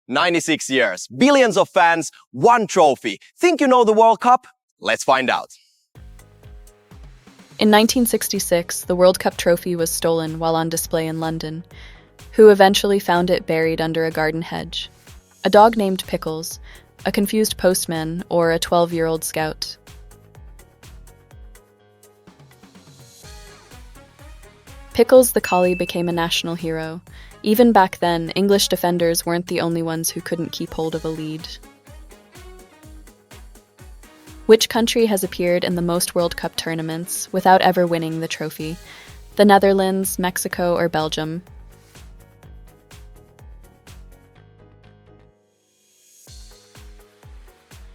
96 years, billions of fans, one trophy. Think you know the World Cup? Let's find out. In 1966, the World Cup trophy was stolen while on display in London. Who eventually found it buried under a garden hedge? A dog named Pickles, a confused postman, or a 12-year-old scout? Pickles the collie became a national hero. Even back then, English defenders weren't the only ones who couldn't keep hold of a lead. Which country has appeared in the most World Cup tournaments without ever winning the trophy? The Netherlands, Mexico, or Belgium?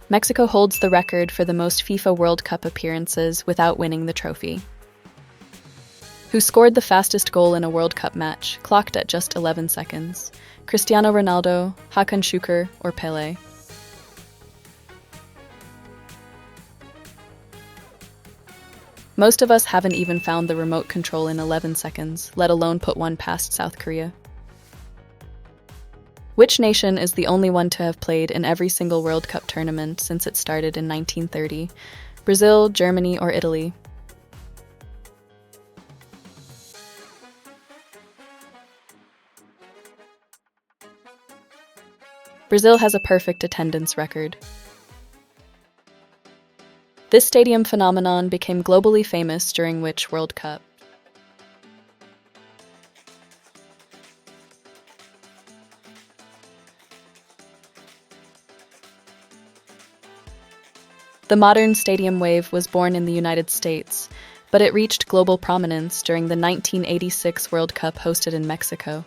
Mexico holds the record for the most FIFA World Cup appearances without winning the trophy. Who scored the fastest goal in a World Cup match, clocked at just 11 seconds? Cristiano Ronaldo, Hakan Şükür, or Pelé? Most of us haven't even found the remote control in 11 seconds, let alone put one past South Korea. Which nation is the only one to have played in every single World Cup tournament since it started in 1930? Brazil, Germany, or Italy? Brazil has a perfect attendance record. This stadium phenomenon became globally famous during which World Cup? The modern stadium wave was born in the United States, but it reached global prominence during the 1986 World Cup hosted in Mexico.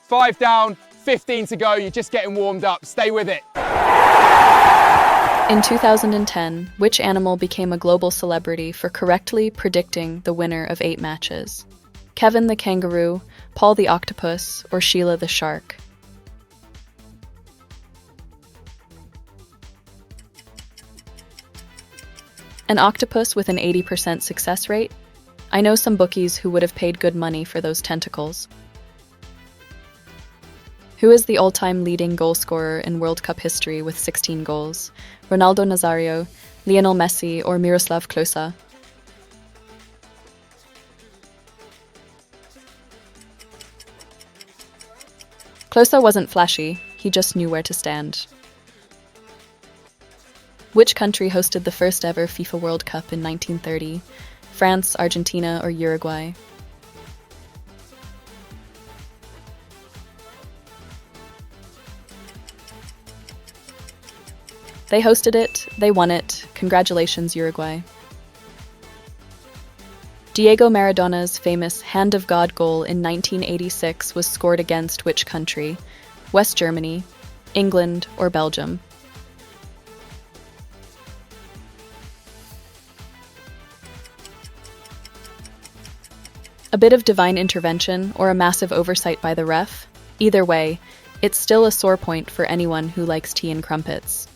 5 down, 15 to go, you're just getting warmed up. Stay with it. In 2010, which animal became a global celebrity for correctly predicting the winner of 8 matches? Kevin the kangaroo, Paul the octopus, or Sheila the shark? An octopus with an 80% success rate? I know some bookies who would have paid good money for those tentacles. Who is the all-time leading goal scorer in World Cup history with 16 goals? Ronaldo Nazario, Lionel Messi, or Miroslav Klose? Klose wasn't flashy, he just knew where to stand. Which country hosted the first ever FIFA World Cup in 1930? France, Argentina, or Uruguay? They hosted it, they won it. Congratulations, Uruguay. Diego Maradona's famous Hand of God goal in 1986 was scored against which country? West Germany, England, or Belgium? A bit of divine intervention or a massive oversight by the ref? Either way, it's still a sore point for anyone who likes tea and crumpets.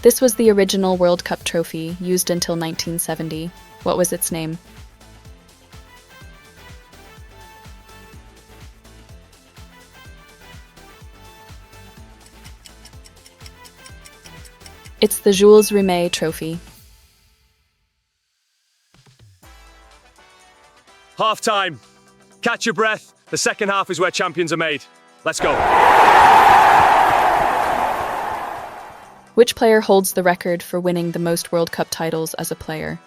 This was the original World Cup trophy, used until 1970. What was its name? It's the Jules Rimet Trophy. Half time. Catch your breath. The second half is where champions are made. Let's go. Which player holds the record for winning the most World Cup titles as a player?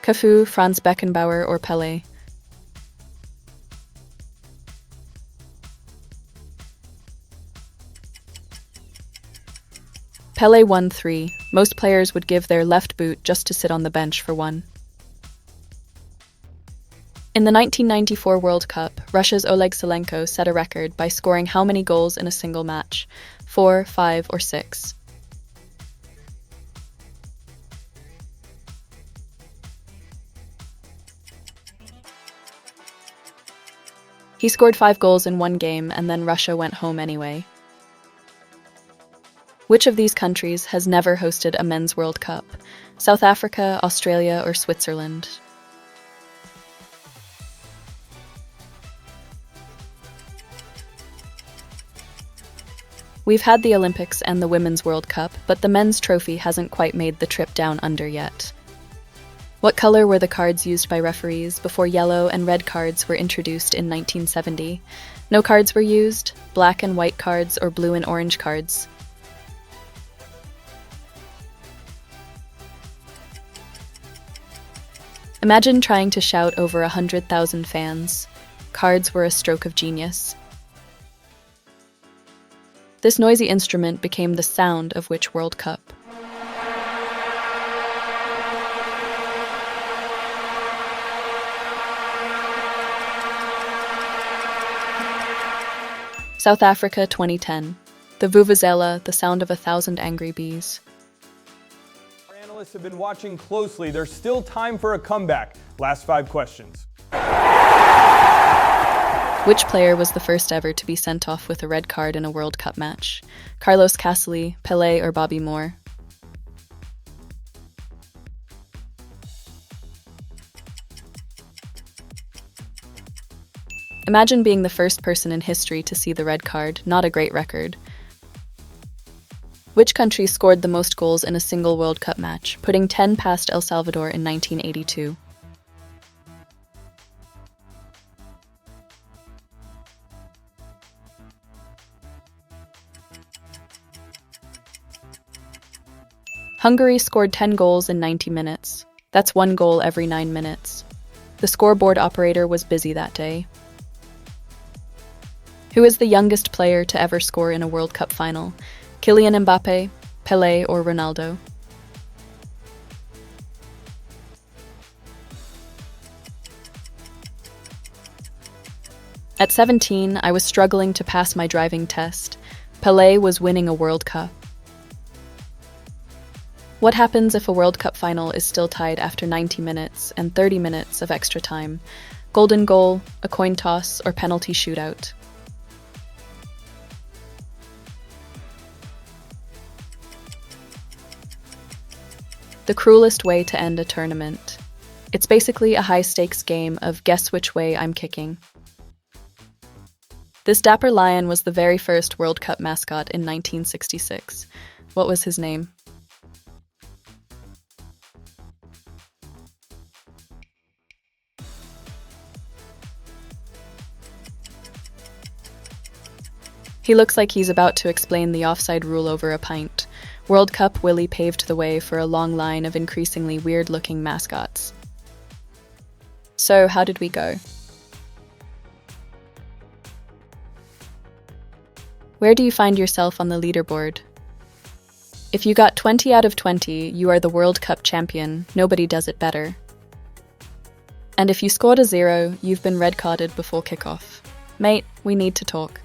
Cafu, Franz Beckenbauer, or Pelé? Pelé won 3. Most players would give their left boot just to sit on the bench for one. In the 1994 World Cup, Russia's Oleg Salenko set a record by scoring how many goals in a single match? 4, 5, or 6? He scored 5 goals in one game, and then Russia went home anyway. Which of these countries has never hosted a men's World Cup? South Africa, Australia, or Switzerland? We've had the Olympics and the Women's World Cup, but the men's trophy hasn't quite made the trip down under yet. What color were the cards used by referees before yellow and red cards were introduced in 1970? No cards were used, black and white cards or blue and orange cards. Imagine trying to shout over 100,000 fans. Cards were a stroke of genius. This noisy instrument became the sound of which World Cup? South Africa 2010. The Vuvuzela, the sound of 1,000 angry bees. Our analysts have been watching closely. There's still time for a comeback. Last 5 questions. Which player was the first ever to be sent off with a red card in a World Cup match? Carlos Caselli, Pelé, or Bobby Moore? Imagine being the first person in history to see the red card, not a great record. Which country scored the most goals in a single World Cup match, putting 10 past El Salvador in 1982? Hungary scored 10 goals in 90 minutes. That's 1 goal every 9 minutes. The scoreboard operator was busy that day. Who is the youngest player to ever score in a World Cup final? Kylian Mbappe, Pelé, or Ronaldo? At 17, I was struggling to pass my driving test. Pelé was winning a World Cup. What happens if a World Cup final is still tied after 90 minutes and 30 minutes of extra time? Golden goal, a coin toss, or penalty shootout? The cruelest way to end a tournament. It's basically a high-stakes game of guess which way I'm kicking. This dapper lion was the very first World Cup mascot in 1966. What was his name? He looks like he's about to explain the offside rule over a pint. World Cup Willie paved the way for a long line of increasingly weird-looking mascots. So, how did we go? Where do you find yourself on the leaderboard? If you got 20 out of 20, you are the World Cup champion. Nobody does it better. And if you scored a 0, you've been red-carded before kickoff. Mate, we need to talk.